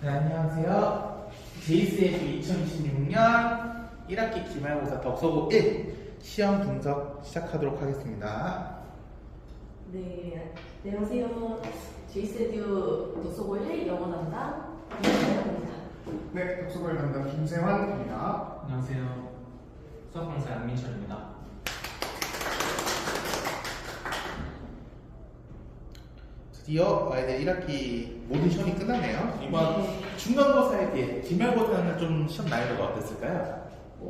네, 안녕하세요. JSF 2026년 1학기 기말고사 덕서고 1 시험 분석 시작하도록 하겠습니다. 네, 안녕하세요. JSEDU 독서고 1 영어 담당 김세환입니다. 네, 독서고일 담당 김세환입니다. 안녕하세요. 수학 강사 양민철입니다. 드디어 이제 1학기 모든 시험이 끝났네요. 이번 중간고사에 비해 기말고사는 좀 시험 난이도가 어땠을까요?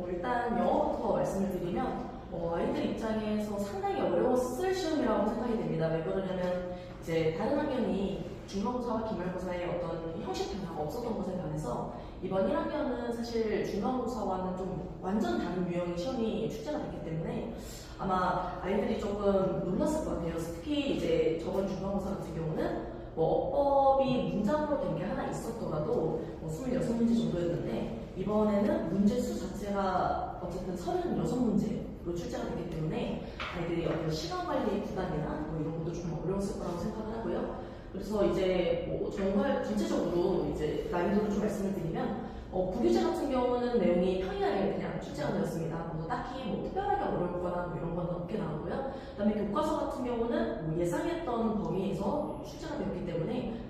일단 영어부터 말씀을 드리면 아이들 입장에서 상당히 어려웠을 시험이라고 생각이 됩니다. 왜 그러냐면 이제 다른 학년이 중간고사와 기말고사에 어떤 형식 변화가 없었던 것에 반해서 이번 1학년은 사실 중간고사와는 좀 완전 다른 유형의 시험이 출제가 됐기 때문에 아마 아이들이 조금 놀랐을 것 같아요. 특히 이제 저번 중간고사 같은 경우는 어법이 문장으로 된 게 하나 있었더라도 26문제 정도였는데 이번에는 문제 수 자체가 어쨌든 36문제로 출제가 되기 때문에 아이들이 어떤 시간 관리 부담이나 이런 것도 좀 어려웠을 거라고 생각을 하고요. 그래서 이제 정말 전체적으로 이제 난이도를 좀 말씀을 드리면 부교재 같은 경우는 내용이 평이하게 그냥 출제가 되었습니다. 딱히 특별하게 어려울 거나 이런 건 없게 나오고요. 그다음에 교과서 같은 경우는 예상했던 범위에서 출제가 되었기 때문에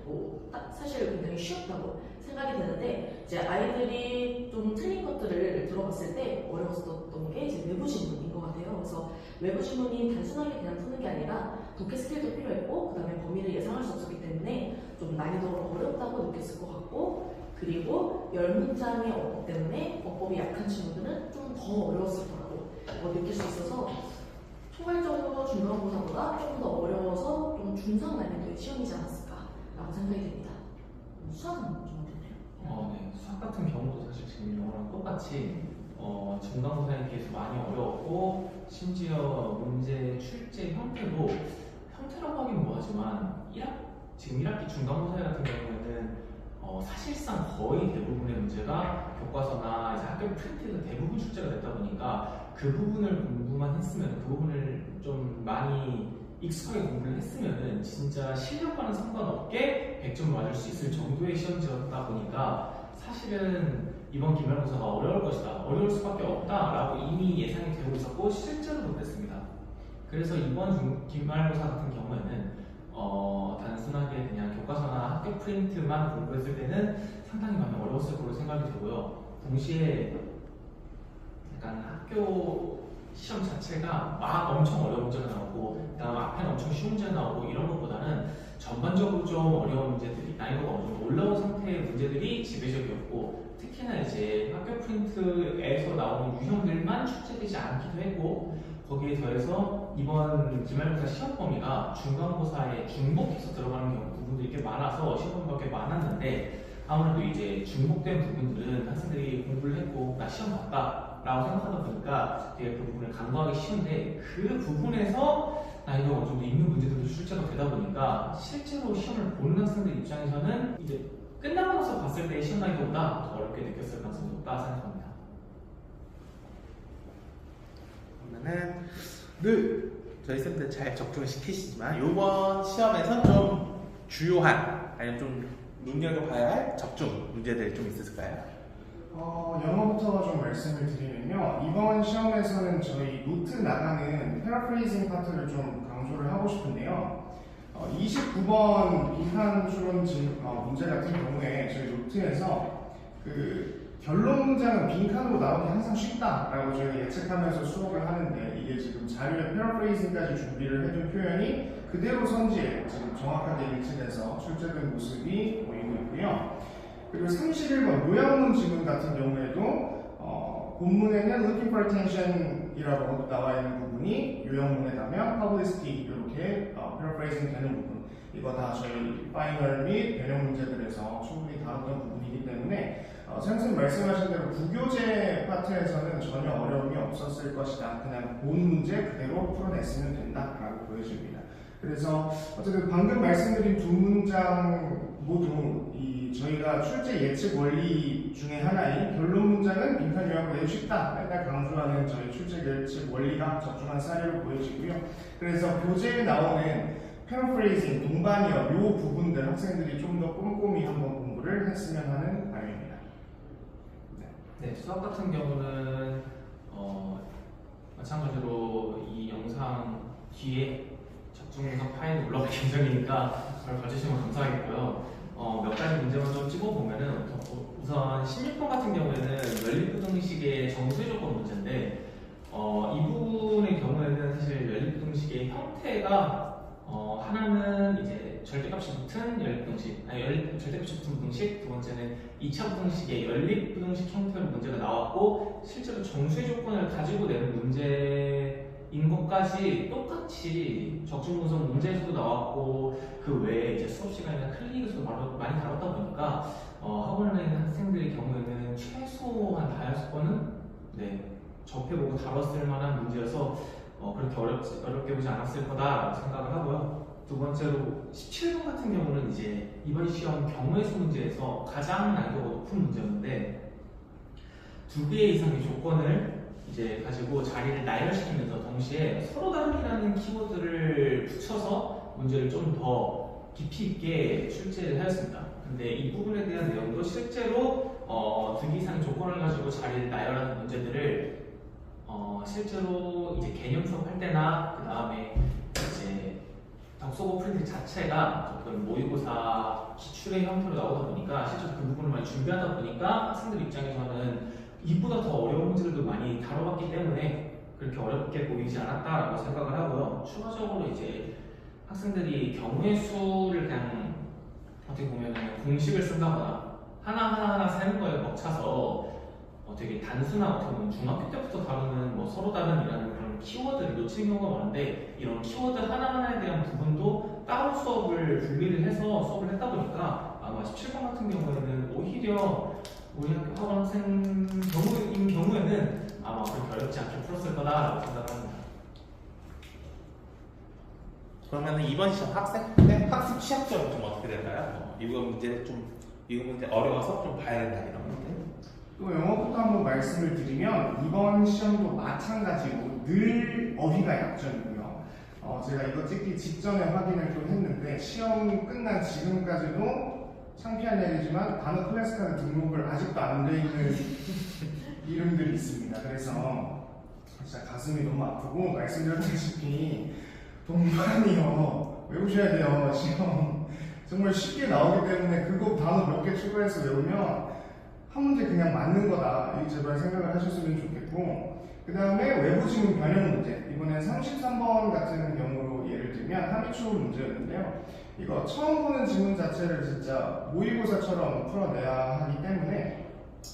딱 사실 굉장히 쉬웠다고 생각이 되는데 이제 아이들이 좀 틀린 것들을 들어봤을 때 어려웠었던 게 이제 외부 지문인 것 같아요. 그래서 외부 지문이 단순하게 그냥 푸는 게 아니라 독해 스킬도 필요했고 그다음에 범위를 예상할 수 없었기 때문에 좀 난이도가 어렵다고 느꼈을 것 같고 그리고 10문장의 어법 때문에 어법이 약한 친구들은 좀 더 어려웠을 거라고 느낄 수 있어서 총괄적으로 중간고사보다 조금 더 어려워서 좀 중상 난이도의 시험이지 않았을까라고 생각이 됩니다. 수학은 좀 어땠나요? 네. 수학 같은 경우도 사실 지금 영어랑 똑같이 중간고사에 비해서 많이 어려웠고 심지어 문제 출제 형태라고 하긴 뭐하지만 지금 1학기 중간고사 같은 경우에는 사실상 거의 대부분의 문제가 교과서나 이제 학교 프린트에서 대부분 출제가 됐다 보니까 그 부분을 공부만 했으면 그 부분을 좀 많이 익숙하게 공부를 했으면은 진짜 실력과는 상관없게 100점 맞을 수 있을 정도의 시험지였다 보니까 사실은 이번 기말고사가 어려울 것이다, 어려울 수밖에 없다라고 이미 예상이 되고 있었고 실제로도 그랬습니다. 그래서 이번 기말고사 같은 경우에는 단순하게 그냥 교과서나 학교 프린트만 공부했을 때는 상당히 많이 어려웠을 거로 생각이 되고요. 동시에 약간 학교 시험 자체가 막 엄청 어려운 문제가 나오고 그다음 앞에는 엄청 쉬운 문제가 나오고 이런 것보다는 전반적으로 좀 어려운 문제들이 난이도가 어느 정도 올라온 상태의 문제들이 지배적이었고 특히나 이제 학교 프린트에서 나오는 유형들만 출제되지 않기도 했고 거기에 더해서 이번 기말고사 시험 범위가 중간고사에 중복해서 들어가는 부분들이 꽤 많아서 시험 범위가 꽤 많았는데 아무래도 이제 중복된 부분들은 학생들이 공부를 했고 나 시험 봤다 라고 생각하다 보니까 되게 그 부분을 간과하기 쉬운데 그 부분에서 난이도가 어느 정도 있는 문제들도 출제가 되다 보니까 실제로 시험을 보는 학생들 입장에서는 이제 끝나고 나서 봤을 때 시험 난이도보다 더 어렵게 느꼈을 가능성이 높다 생각합니다. 그러면은 늘 저희 쌤들 잘 적중을 시키시지만 이번 시험에서 좀 주요한 아니면 좀 눈여겨봐야 할 적중 문제들이 좀 있을까요? 영어부터 좀 말씀을 드리면요. 이번 시험에서는 저희 노트 나가는 패러프레이징 파트를 좀 강조를 하고 싶은데요. 29번 비판 추론 문제 같은 경우에 저희 노트에서 결론 문장은 빈칸으로 나오기 항상 쉽다라고 저희가 예측하면서 수업을 하는데 이게 지금 자료에 패러프레이징까지 준비를 해둔 표현이 그대로 선지에 지금 정확하게 일치돼서 출제된 모습이 보이고 있고요. 그리고 31번 요양문 지문 같은 경우에도 본문에는 looking for attention이라고 나와 있는 부분이 요양문에 가면 publicity 이렇게 패러프레이징 되는 부분 이거 다 저희 파이널 및 변형 문제들에서 충분히 다뤘던 부분이기 때문에 선생님 말씀하신 대로 부교재 파트에서는 전혀 어려움이 없었을 것이다. 그냥 본 문제 그대로 풀어냈으면 된다라고 보여집니다. 그래서 어쨌든 방금 말씀드린 두 문장 모두 저희가 출제 예측 원리 중에 하나인 결론 문장은 빈칸 요약을 내기 쉽다 맨날 강조하는 저희 출제 예측 원리가 적중한 사례로 보여지고요. 그래서 교재에 나오는 패러프레이징, 동반이어 요 부분들 학생들이 좀 더 꼼꼼히 한번 공부를 공부를 했으면 하는 바람입니다. 네, 수학 같은 경우는 마찬가지로 이 영상 뒤에 적중분석 파일이 올라갈 예정이니까 잘 봐주시면 감사하겠고요. 몇 가지 문제만 좀 찝어보면은 우선 16번 같은 경우에는 연립부등식의 정수의 조건 문제인데 이 부분의 경우에는 사실 연립부등식의 형태가 하나는 이제 절대값이 붙은 연립부등식, 절대값이 붙은 부등식, 두 번째는 2차 부등식의 연립부등식 형태로 문제가 나왔고 실제로 정수의 조건을 가지고 내는 문제인 것까지 똑같이 적중분석 문제에서도 나왔고 그 외에 이제 수업 시간이나 클리닉에서도 많이 다뤘다 보니까 학원에 있는 학생들의 경우에는 최소한 5번은 접해보고 다뤘을 만한 문제여서 그렇게 어렵게 보지 않았을 거다라고 생각을 하고요. 두 번째로 17번 같은 경우는 이제 이번 시험 경우의 수 문제에서 가장 난이도가 높은 문제였는데 2개 이상의 조건을 이제 가지고 자리를 나열시키면서 동시에 서로 다르기라는 키워드를 붙여서 문제를 좀 더 깊이 있게 출제를 하였습니다. 근데 이 부분에 대한 내용도 실제로 2개 이상의 조건을 가지고 자리를 나열하는 문제들을 실제로 이제 개념 수업할 때나 그 다음에 이제 덕소고 프린트 자체가 어떤 모의고사 기출의 형태로 나오다 보니까 실제로 그 부분을 많이 준비하다 보니까 학생들 입장에서는 이보다 더 어려운 문제들도 많이 다뤄봤기 때문에 그렇게 어렵게 보이지 않았다라고 생각을 하고요. 추가적으로 이제 학생들이 경우의 수를 그냥 어떻게 보면 공식을 쓴다거나 하나하나 세는 거에 벅차서 되게 단순한 어떻게 보면 중학교 때부터 다루는 뭐 서로 다른이라는 그런 키워드를 놓치는 경우가 많은데 이런 키워드 하나하나에 대한 부분도 따로 수업을 분리를 해서 수업을 했다 보니까 아마 17번 같은 경우에는 오히려 우리 학원 학생 경우에는 아마 그렇게 어렵지 않게 풀었을 거다라고 생각합니다. 그러면 이번 시험 학습 취약점은 좀 어떻게 될까요? 이거 문제 어려워서 좀 봐야 된다 이런 건데. 또 영어부터 한번 말씀을 드리면 이번 시험도 마찬가지로 늘 어휘가 약점이고요. 제가 이거 찍기 직전에 확인을 좀 했는데 시험 끝난 지금까지도 창피한 얘기지만 단어 클래스카드 등록을 아직도 안 돼 있는 이름들이 있습니다. 그래서 진짜 가슴이 너무 아프고 말씀드렸다시피 동반이요 외우셔야 돼요. 시험 정말 쉽게 나오기 때문에 그거 단어 몇 개 추가해서 외우면 한 문제 그냥 맞는 거다. 이 제발 생각을 하셨으면 좋겠고 그 다음에 외부 지문 변형 문제 이번엔 33번 같은 경우로 예를 들면 함의추홀 문제였는데요. 이거 처음 보는 지문 자체를 진짜 모의고사처럼 풀어내야 하기 때문에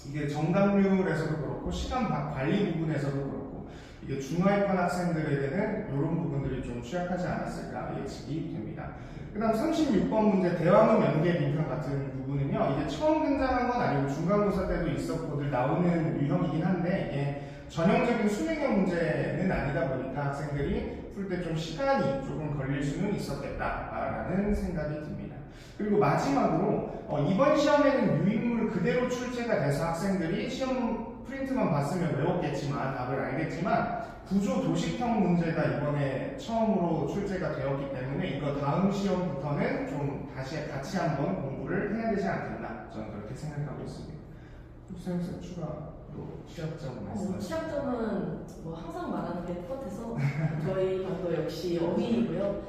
이게 정답률에서도 그렇고 시간 관리 부분에서도 그렇고 이게 중하위권 학생들에게는 이런 부분들이 좀 취약하지 않았을까 예측이 됩니다. 그 다음 36번 문제 대화문 연계 빈칸 같은 부분은요 이게 처음 등장한 건 아니고 중간고사 때도 있었고 늘 나오는 유형이긴 한데 이게 전형적인 수능형 문제는 아니다 보니까 학생들이 풀 때 좀 시간이 조금 걸릴 수는 있었겠다라는 생각이 듭니다. 그리고 마지막으로 이번 시험에는 유인물 그대로 출제가 돼서 학생들이 시험 프린트만 봤으면 외웠겠지만 답을 알겠지만 구조 도식형 문제가 이번에 처음으로 출제가 되었기 때문에 이거 다음 시험부터는 좀 다시 같이 한번 공부를 해야 되지 않겠나 저는 그렇게 생각하고 있습니다. 선생님 추가로 취약점 말씀하시죠. 취약점은 뭐 항상 말하는 게 똑같아서 저희 반도 역시 어휘이고요.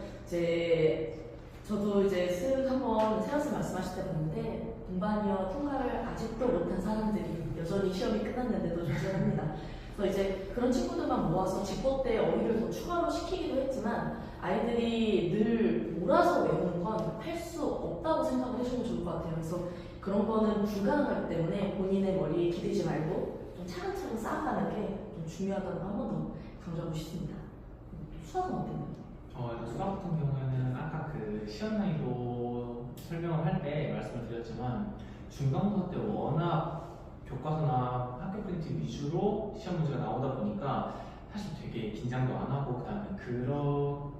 저도 이제 쓱 한번 세연쌤 말씀하실 때 봤는데 동반이어 통과를 아직도 못한 사람들이 여전히 시험이 끝났는데도 존재합니다. 그래서 이제 그런 친구들만 모아서 직보 때 어휘를 더 추가로 시키기도 했지만 아이들이 늘 몰아서 외우는 건 할 수 없다고 생각을 해주면 좋을 것 같아요. 그래서 그런 거는 불가능하기 때문에 본인의 머리에 기대지 말고 좀 차근차근 쌓아가는 게 좀 중요하다고 한 번 더 강조하고 싶습니다. 수학은 어땠나요? 수학 같은 경우에는 아까 그 시험 난이도 설명을 할 때 말씀을 드렸지만 중간고사 때 워낙 교과서나 학교 프린트 위주로 시험 문제가 나오다 보니까 사실 되게 긴장도 안 하고 그다음에 그런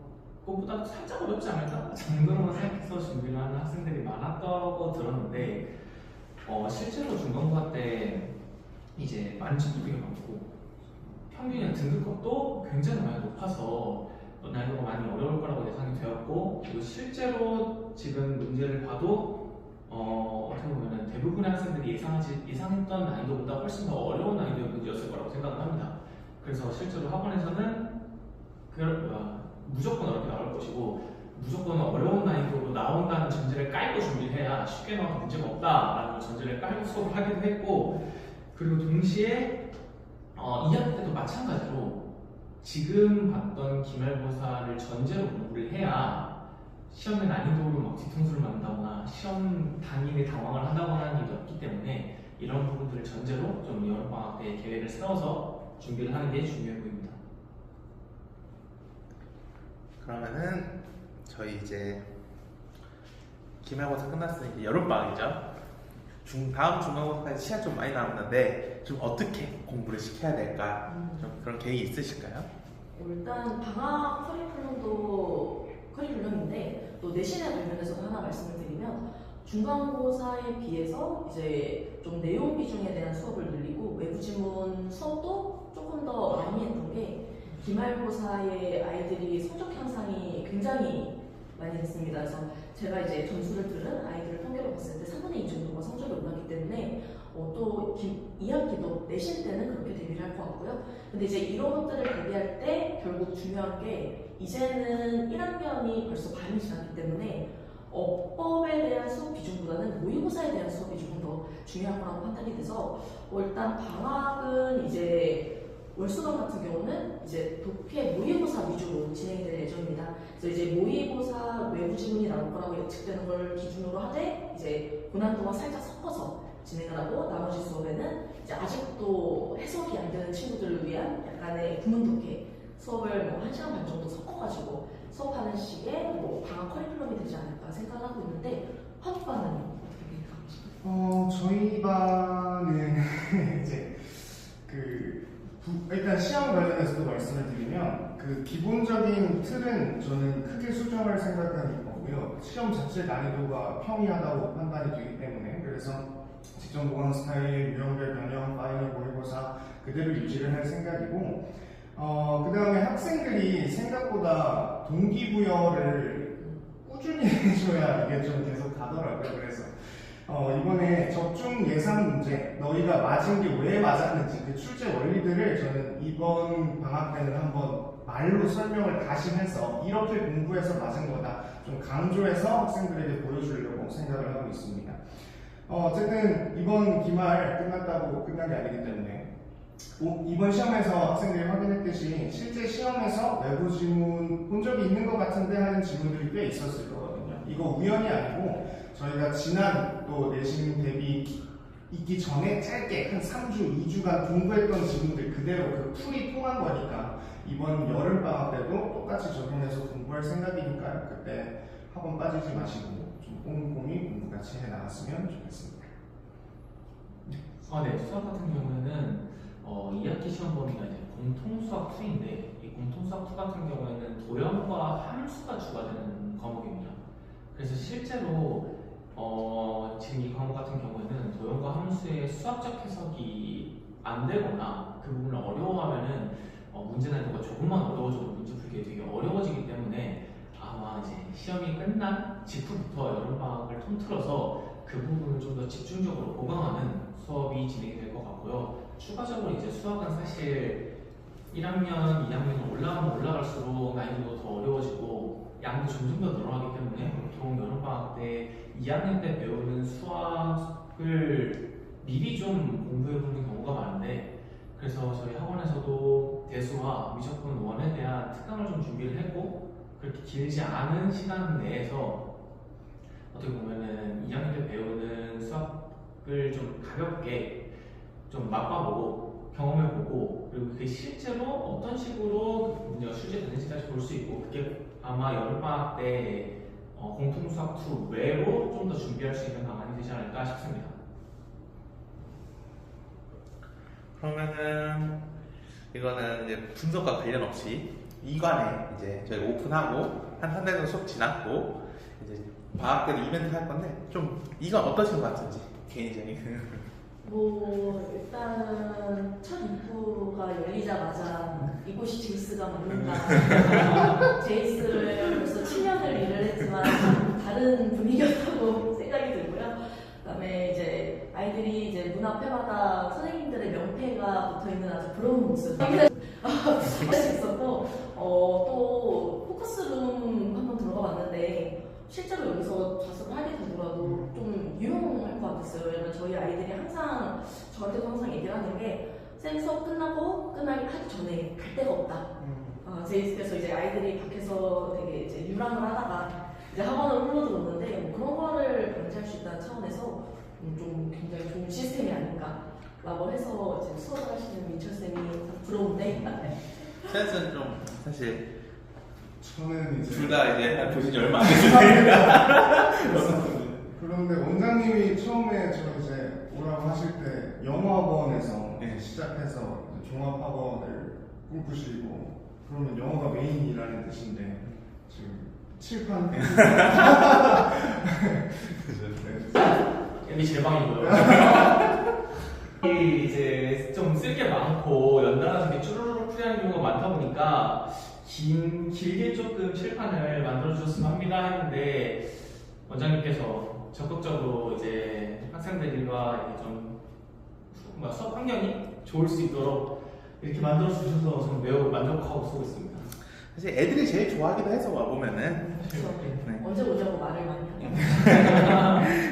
것보다 살짝 어렵지 않을까 정도로만 생각해서 준비를 하는 학생들이 많았다고 들었는데 실제로 중간고사 때 이제 만점도 되게 많고 평균이나 등급급도 굉장히 많이 높아서 난이도가 많이 어려울 거라고 예상이 되었고 그리고 실제로 지금 문제를 봐도 어떻게 보면 대부분의 학생들이 예상했던 난이도보다 훨씬 더 어려운 난이도의 문제였을 거라고 생각을 합니다. 그래서 실제로 학원에서는 무조건 어렵게 나올 것이고 무조건 어려운 난이도로 나온다는 전제를 깔고 준비를 해야 쉽게 나와도 문제가 없다라는 전제를 깔고 수업을 하기도 했고, 그리고 동시에 2학기 때도 마찬가지로 지금 봤던 기말고사를 전제로 공부를 해야 시험의 난이도로 막 뒤통수를 맞는다거나 시험 당일에 당황을 한다거나 하는 일이 없기 때문에 이런 부분들을 전제로 좀 여름방학 때 계획을 세워서 준비를 하는 게 중요해 보입니다. 그러면은 저희 이제 기말고사 끝났으니까 여름방학이죠. 다음 중간고사까지 시간 좀 많이 남았는데 좀 어떻게 공부를 시켜야 될까? 좀 그런 계획이 있으실까요? 일단 방학 커리큘럼인데 또 내신에 관련해서 하나 말씀을 드리면 중간고사에 비해서 이제 좀 내용 비중에 대한 수업을 늘리고 외부 지문 수업도 조금 더 많이 했던 게 기말고사의 아이들이 성적 향상이 굉장히 많이 됐습니다. 그래서 제가 이제 점수를 들은 아이들을 통계로 봤을 때 3분의 2 정도가 성적이 올랐기 때문에 또 2학기도 내신 때는 그렇게 대비를 할 것 같고요. 근데 이제 이런 것들을 대비할 때 결국 중요한 게 이제는 1학년이 벌써 반이 지났기 때문에 어법에 대한 수업 비중보다는 모의고사에 대한 수업이 조금 더 중요한 거라고 판단이 돼서 일단 방학은 이제 월수강 같은 경우는 이제 도피의 모의고사 위주로 진행이 될 예정입니다. 그래서 이제 모의고사 외부 지문이 나올 거라고 예측되는 걸 기준으로 하되 이제 고난도와 살짝 섞어서 진행을 하고 나머지 수업에는 이제 아직도 해석이 안 되는 친구들을 위한 약간의 구문독해 수업을 1시간 반 정도 섞어가지고 수업하는 식의 방학 커리큘럼이 되지 않을까 생각하고 있는데 학반은 어떻게 생각하시나요? 저희 반은 이제 일단 시험 관련해서도 말씀을 드리면 기본적인 틀은 저는 크게 수정할 생각은 없고요. 시험 자체 난이도가 평이하다고 판단이 되기 때문에 그래서 직접 보강 스타일, 유형별 변형, 파이널 모의고사 그대로 유지를 할 생각이고 그 다음에 학생들이 생각보다 동기부여를 꾸준히 해줘야 이게 좀 계속 가더라고요. 그래서 이번에 접종 예상 문제, 너희가 맞은 게 왜 맞았는지 그 출제 원리들을 저는 이번 방학 때는 한번 말로 설명을 다시 해서 이렇게 공부해서 맞은 거다 좀 강조해서 학생들에게 보여주려고 생각을 하고 있습니다. 어쨌든 이번 기말 끝났다고 끝난 게 아니기 때문에 이번 시험에서 학생들이 확인했듯이 실제 시험에서 외부 지문 본 적이 있는 것 같은데 하는 지문들이 꽤 있었을 거거든요. 이거 우연이 아니고 저희가 지난 또 내신 대비 있기 전에 짧게 한 3주, 2주간 공부했던 지문들 그대로 그 풀이 통한 거니까 이번 여름방학 때도 똑같이 적용해서 공부할 생각이니까요. 그때 학원 빠지지 마시고 좀 꼼꼼히 공부 같이 해 나갔으면 좋겠습니다. 네, 수학 같은 경우에는 2학기 시험 범위가 이제 공통수학 2인데 이 공통수학 2 같은 경우에는 도형과 함수가 주가 되는 과목입니다. 그래서 실제로 지금 이 과목 같은 경우에는 도형과 함수의 수학적 해석이 안 되거나 그 부분을 어려워하면은 문제 난이도가 조금만 어려워져도 문제 풀기 되게 어려워지기 때문에 아마 이제 시험이 끝난 직후부터 여름방학을 통틀어서 그 부분을 좀 더 집중적으로 보강하는 수업이 진행이 될 것 같고요. 추가적으로 이제 수학은 사실 1학년, 2학년 올라가면 올라갈수록 난이도가 더 어려워지고 양도 점점 더 늘어나기 때문에 보통 여름방학 때 2학년 때 배우는 수학을 미리 좀 공부해보는 경우가 많은데 그래서 저희 학원에서도 대수와 미적분 1에 대한 특강을 좀 준비를 했고 그렇게 길지 않은 시간 내에서 어떻게 보면은 2학년 때 배우는 수학을 좀 가볍게 좀 맛봐보고 경험해보고 그리고 그게 실제로 어떤 식으로 문제가 출제되는지까지 볼 수 있고 그게 아마 여름방학 때 공통수학 2 외로 좀 더 준비할 수 있는 방안이 되지 않을까 싶습니다. 그러면은 이거는 이제 분석과 관련 없이 2관에 이제 저희가 오픈하고 한 3달 정도 수업 지났고 이제 방학 때도 이벤트 할 건데 좀 2관 어떠신 것 같은지 개인적인 일단은 첫 입구가 열리자마자 이곳이 제이스가 맞는가 제이스를 벌써 7년을 일을 했지만 다른 분위기였다고 생각이 들고요. 그다음에 이제 아이들이 이제 문 앞에마다 선생님들의 명패가 붙어 있는 아주 부러운 모습 할 수 있었고, 또 포커스룸 한번 들어가 봤는데 실제로 여기서 자습을 하게 되더라도 좀 유용할 것 같았어요. 왜냐면 저희 아이들이 항상 저한테도 항상 얘기를 하는 게 쌤 수업 끝나고 끝나기 하기 전에 갈 데가 없다. 그래서 이제 아이들이 밖에서 되게 이제 유랑을 하다가 이제 학원을 흘러들었는데 뭐 그런 거를 방지할 수 있다는 차원에서 좀 굉장히 좋은 시스템이 아닌가라고 해서 이제 수업을 하시는 민철 쌤이 부러운데. 센스는 좀 사실 저는 이제 둘 다 이제 보신 지 얼마 안 됐으니까. 그런데 원장님이 처음에 저 이제 오라고 하실 때 영어학원에서 네. 시작해서 이제 종합학원을 꿈꾸시고 그러면 영어가 메인이라는 뜻인데 지금 칠판 여기 제 방이고요. 이제 좀 쓸 게 많고 연달아서 이렇게 쭈루루루 풀이하는 경우가 많다 보니까 길게 조금 칠판을 만들어 주셨으면 합니다 했는데 원장님께서 적극적으로 이제 학생들과 이렇게 좀 수업 환경이 좋을 수 있도록 이렇게 만들어 주셔서 저는 매우 만족하고 쓰고 있습니다. 사실 애들이 제일 좋아하기도 해서 와보면은. 네. 언제 오냐고 말을 많이 하죠.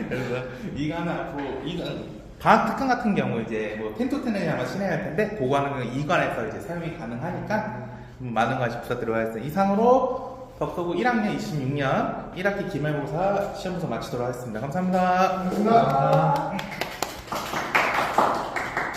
그래서 이거는 앞으로 방학 특강 같은 경우 이제 뭐 텐토텐을 아마 진행할 텐데 그거 하는 건 이관에서 이제 사용이 가능하니까 많은 관심 부탁드리겠습니다. 이상으로 덕서구 1학년 26년 1학기 기말고사 시험부터 마치도록 하겠습니다. 감사합니다. 감사합니다.